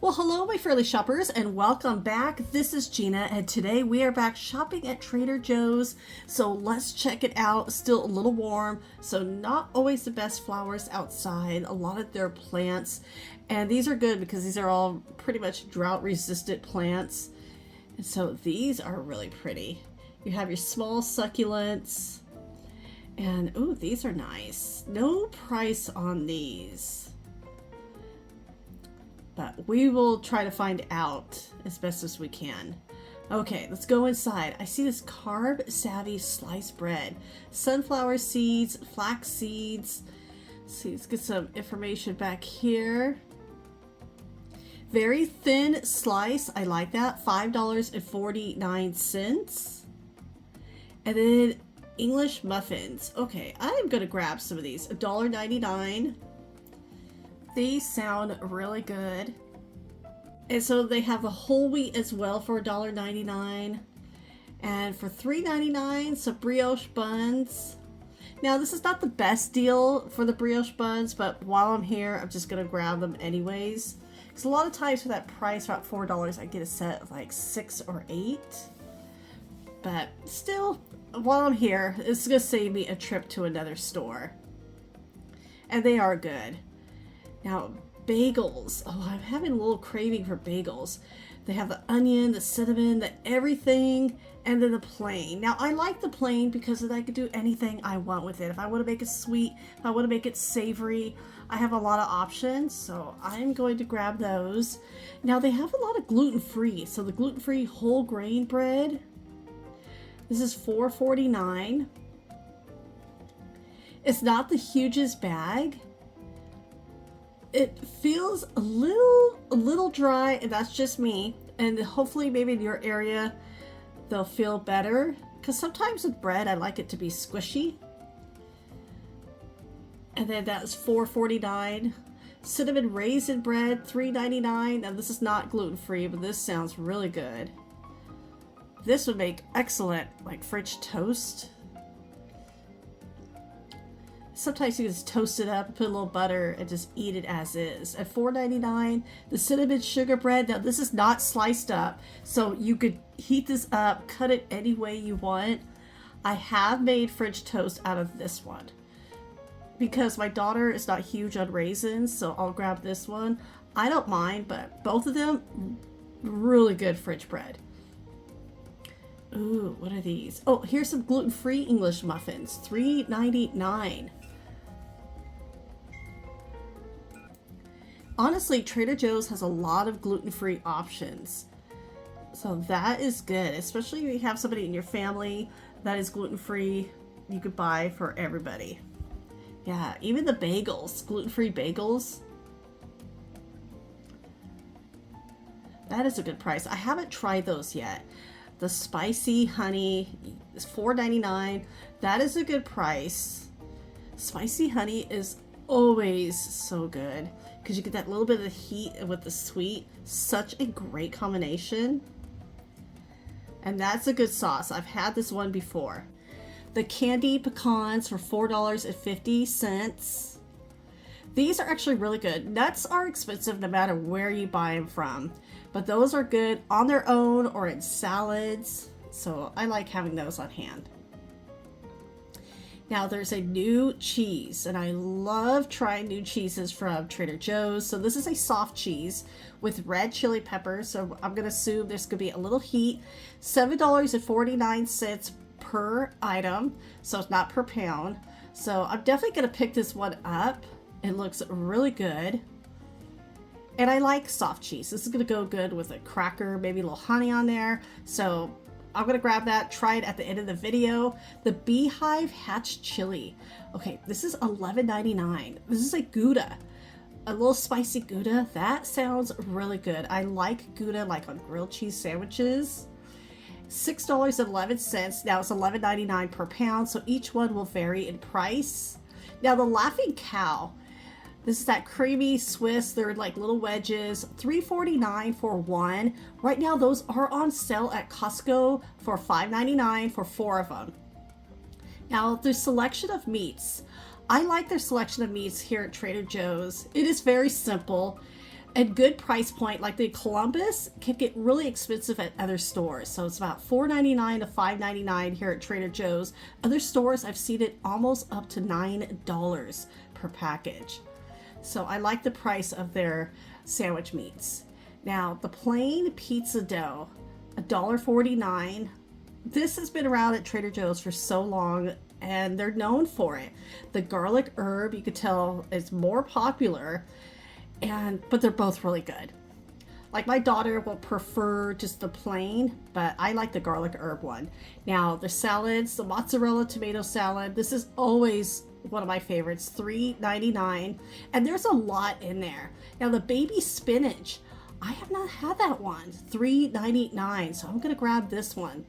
Well, hello, my Fairly shoppers, and welcome back. This is Gina, and today we are back shopping at Trader Joe's. So let's check it out. Still a little warm, so not always the best flowers outside. A lot of their plants, and these are good because these are all pretty much drought-resistant plants. And so these are really pretty. You have your small succulents, and ooh, these are nice. No price on these, but we will try to find out as best as we can. Okay, let's go inside. I see this carb savvy sliced bread, sunflower seeds, flax seeds. See, let's get some information back here. Very thin slice. I like that. $5.49. And then English muffins. Okay, I'm gonna grab some of these. $1.99. These sound really good. And so they have the whole wheat as well for $1.99. And for $3.99, some brioche buns. Now, this is not the best deal for the brioche buns, but while I'm here, I'm just going to grab them anyways. Because a lot of times for that price, about $4, I get a set of like 6 or 8. But still, while I'm here, it's going to save me a trip to another store. And they are good. Now, bagels. Oh, I'm having a little craving for bagels. They have the onion, the cinnamon, the everything, and then the plain. Now, I like the plain because I can do anything I want with it. If I want to make it sweet, if I want to make it savory, I have a lot of options, so I'm going to grab those. Now, they have a lot of gluten-free. So the gluten-free whole grain bread, this is $4.49. It's not the hugest bag. It feels a little dry, and that's just me. And hopefully maybe in your area they'll feel better. Because sometimes with bread I like it to be squishy. And then that's $4.49. Cinnamon raisin bread, $3.99. Now this is not gluten-free, but this sounds really good. This would make excellent like French toast. Sometimes you just toast it up, put a little butter, and just eat it as is. At $4.99, the cinnamon sugar bread. Now, this is not sliced up, so you could heat this up, cut it any way you want. I have made French toast out of this one because my daughter is not huge on raisins, so I'll grab this one. I don't mind, but both of them, really good French bread. Ooh, what are these? Oh, here's some gluten-free English muffins, $3.99. Honestly, Trader Joe's has a lot of gluten-free options. So that is good, especially if you have somebody in your family that is gluten-free. You could buy for everybody. Yeah, even the bagels, gluten-free bagels. That is a good price. I haven't tried those yet. The spicy honey is $4.99. That is a good price. Spicy honey is always so good because you get that little bit of the heat with the sweet. Such a great combination. And that's a good sauce. I've had this one before. The candy pecans for $4.50. These are actually really good. Nuts are expensive no matter where you buy them from, but those are good on their own or in salads. So I like having those on hand. Now there's a new cheese, and I love trying new cheeses from Trader Joe's. So this is a soft cheese with red chili peppers. So I'm going to assume there's going to be a little heat. $7.49 per item. So it's not per pound. So I'm definitely going to pick this one up. It looks really good. And I like soft cheese. This is going to go good with a cracker, maybe a little honey on there. So I'm going to grab that, try it at the end of the video. The Beehive Hatch Chili. Okay, this is $11.99. This is a Gouda. A little spicy Gouda. That sounds really good. I like Gouda like on grilled cheese sandwiches. $6.11. Now it's $11.99 per pound, so each one will vary in price. Now the Laughing Cow. This is that creamy Swiss. They're like little wedges. $3.49 for one. Right now, those are on sale at Costco for $5.99 for 4 of them. Now, the selection of meats. I like their selection of meats here at Trader Joe's. It is very simple. And good price point, like the Columbus can get really expensive at other stores. So it's about $4.99 to $5.99 here at Trader Joe's. Other stores, I've seen it almost up to $9 per package. So I like the price of their sandwich meats. Now, the plain pizza dough, $1.49. This has been around at Trader Joe's for so long, and they're known for it. The garlic herb, you could tell, is more popular, but they're both really good. Like my daughter will prefer just the plain, but I like the garlic herb one. Now, the salads, the mozzarella tomato salad, this is always one of my favorites, $3.99, and there's a lot in there. Now, the baby spinach, I have not had that one, $3.99, so I'm gonna grab this one.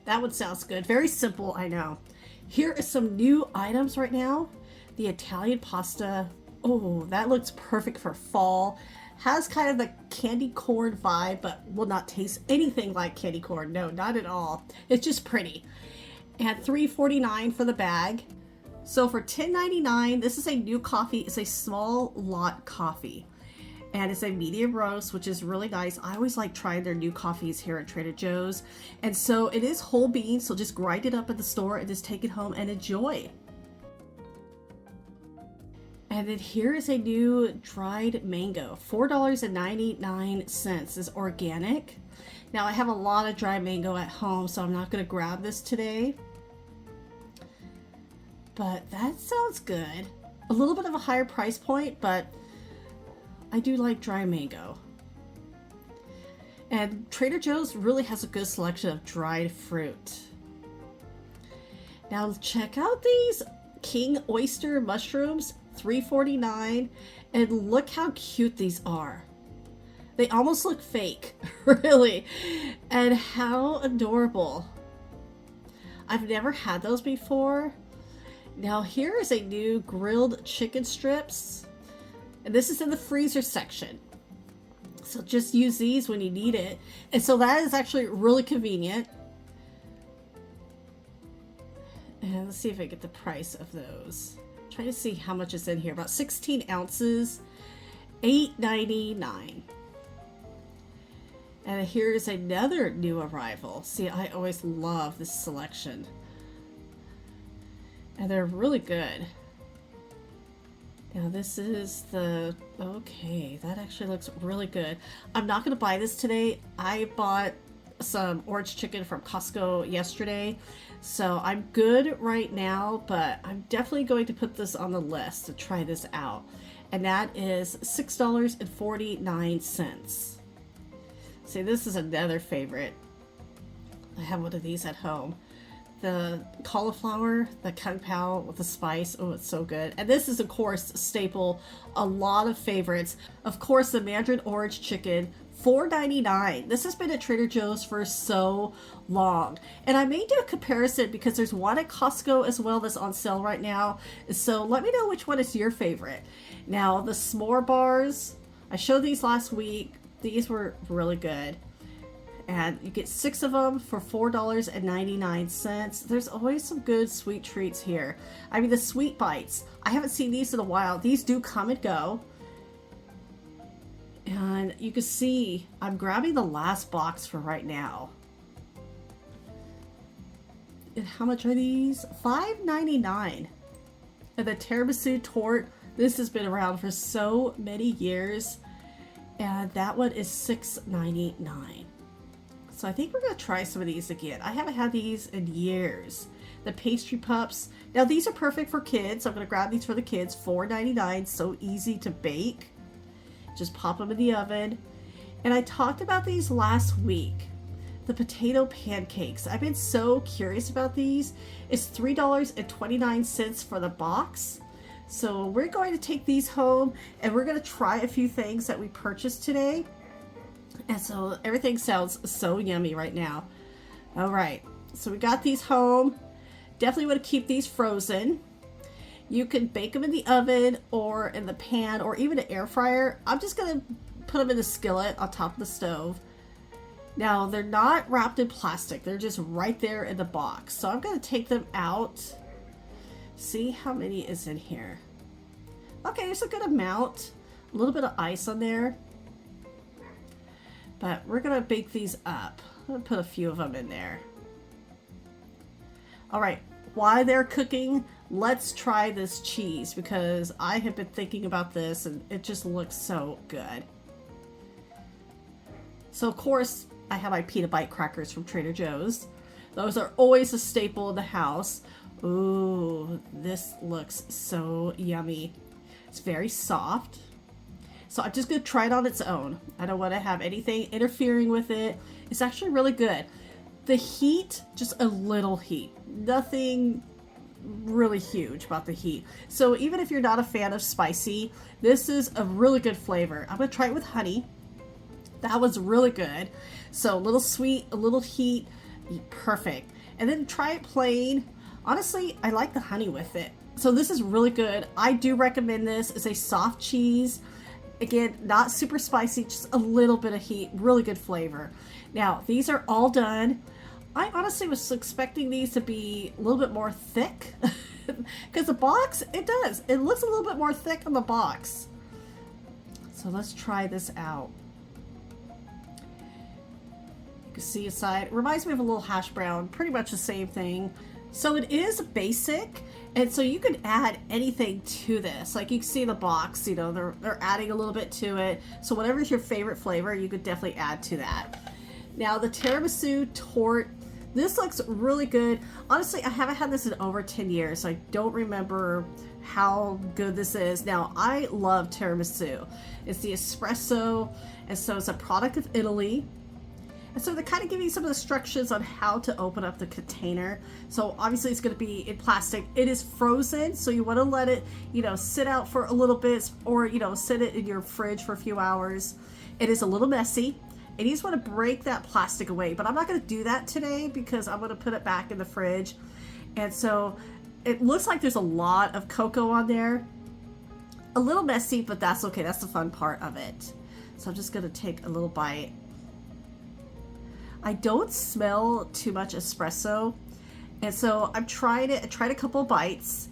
That one sounds good. Very simple, I know. Here is some new items right now. The Italian pasta. Oh, that looks perfect for fall. Has kind of the candy corn vibe, but will not taste anything like candy corn. No, not at all. It's just pretty. And $3.49 for the bag. So for $10.99, this is a new coffee. It's a small lot coffee. And it's a medium roast, which is really nice. I always like trying their new coffees here at Trader Joe's. And so it is whole beans, so just grind it up at the store and just take it home and enjoy. And then here is a new dried mango, $4.99. It's organic. Now I have a lot of dried mango at home, so I'm not going to grab this today. But that sounds good. A little bit of a higher price point, but I do like dry mango. And Trader Joe's really has a good selection of dried fruit. Now check out these King Oyster Mushrooms, $3.49. And look how cute these are. They almost look fake, really. And how adorable. I've never had those before. Now here is a new grilled chicken strips. And this is in the freezer section. So just use these when you need it. And so that is actually really convenient. And let's see if I get the price of those. I'm trying to see how much is in here. About 16 ounces, $8.99. And here's another new arrival. See, I always love this selection. And they're really good. Now this is okay, that actually looks really good. I'm not going to buy this today. I bought some orange chicken from Costco yesterday, so I'm good right now, but I'm definitely going to put this on the list to try this out. And that is $6.49. See, this is another favorite. I have one of these at home. The cauliflower, the kung pao with the spice. Oh, it's so good. And this is, of course, a staple. A lot of favorites. Of course, the Mandarin orange chicken, $4.99. This has been at Trader Joe's for so long. And I may do a comparison because there's one at Costco as well that's on sale right now. So let me know which one is your favorite. Now, the s'more bars, I showed these last week. These were really good. And you get 6 of them for $4.99. There's always some good sweet treats here. I mean, the sweet bites. I haven't seen these in a while. These do come and go. And you can see I'm grabbing the last box for right now. And how much are these? $5.99. And the Tiramisu Tort. This has been around for so many years. And that one is $6.99. So I think we're going to try some of these again. I haven't had these in years. The pastry pups. Now these are perfect for kids. So I'm going to grab these for the kids. $4.99. So easy to bake. Just pop them in the oven. And I talked about these last week. The potato pancakes. I've been so curious about these. It's $3.29 for the box. So we're going to take these home and we're going to try a few things that we purchased today. And so everything sounds so yummy right now. All right, so we got these home. Definitely want to keep these frozen. You can bake them in the oven or in the pan or even an air fryer. I'm just going to put them in the skillet on top of the stove. Now, they're not wrapped in plastic. They're just right there in the box. So I'm going to take them out. See how many is in here. Okay, there's a good amount. A little bit of ice on there. But we're gonna bake these up. I'm gonna put a few of them in there. All right, while they're cooking, let's try this cheese because I have been thinking about this and it just looks so good. So of course, I have my pita bite crackers from Trader Joe's. Those are always a staple in the house. Ooh, this looks so yummy. It's very soft. So I'm just gonna try it on its own. I don't want to have anything interfering with it. It's actually really good. The heat, just a little heat. Nothing really huge about the heat. So even if you're not a fan of spicy, this is a really good flavor. I'm gonna try it with honey. That was really good. So a little sweet, a little heat, perfect. And then try it plain. Honestly, I like the honey with it. So this is really good. I do recommend this. It's a soft cheese. Again, not super spicy, just a little bit of heat, really good flavor. Now, these are all done. I honestly was expecting these to be a little bit more thick because the box, it does. It looks a little bit more thick on the box. So let's try this out. You can see inside, it reminds me of a little hash brown, pretty much the same thing. So it is basic, and so you can add anything to this. Like you can see the box, you know, they're adding a little bit to it. So whatever is your favorite flavor, you could definitely add to that. Now the Tiramisu Tort, this looks really good. Honestly, I haven't had this in over 10 years, so I don't remember how good this is. Now, I love tiramisu. It's the espresso, and so it's a product of Italy. And so they're kind of giving you some of the instructions on how to open up the container. So obviously it's going to be in plastic. It is frozen, so you want to let it, you know, sit out for a little bit, or, you know, sit it in your fridge for a few hours. It is a little messy, and you just want to break that plastic away. But I'm not going to do that today because I'm going to put it back in the fridge. And so it looks like there's a lot of cocoa on there. A little messy, but that's okay. That's the fun part of it. So I'm just going to take a little bite. I don't smell too much espresso, and so I'm trying it. I tried a couple of bites.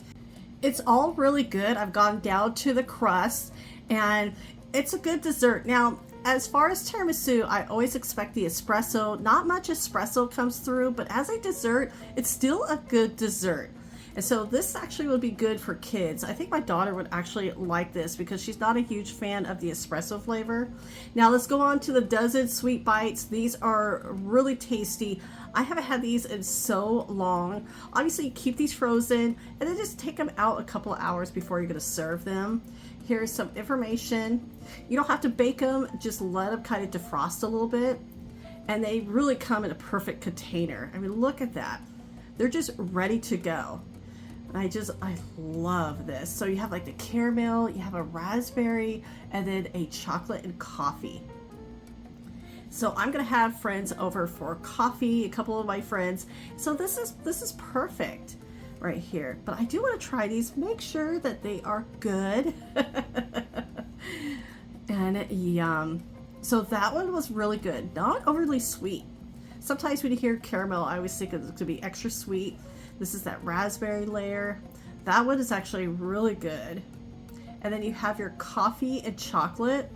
It's all really good. I've gone down to the crust, and it's a good dessert. Now, as far as tiramisu, I always expect the espresso. Not much espresso comes through, but as a dessert, it's still a good dessert. And so this actually would be good for kids. I think my daughter would actually like this because she's not a huge fan of the espresso flavor. Now let's go on to the dozen sweet bites. These are really tasty. I haven't had these in so long. Obviously, keep these frozen and then just take them out a couple of hours before you're going to serve them. Here's some information. You don't have to bake them, just let them kind of defrost a little bit. And they really come in a perfect container. I mean, look at that. They're just ready to go. I love this. So you have like the caramel, you have a raspberry, and then a chocolate and coffee. So I'm gonna have friends over for coffee, a couple of my friends. So this is perfect right here. But I do want to try these, make sure that they are good. And yum. So that one was really good, not overly sweet. Sometimes when you hear caramel, I always think it's gonna be extra sweet. This is that raspberry layer. That one is actually really good. And then you have your coffee and chocolate.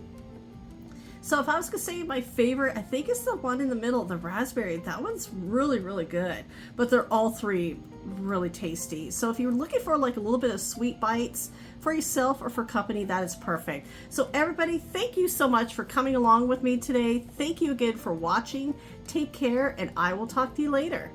So if I was gonna say my favorite, I think it's the one in the middle, the raspberry. That one's really, really good. But they're all three really tasty. So if you're looking for like a little bit of sweet bites for yourself or for company, that is perfect. So everybody, thank you so much for coming along with me today. Thank you again for watching. Take care, and I will talk to you later.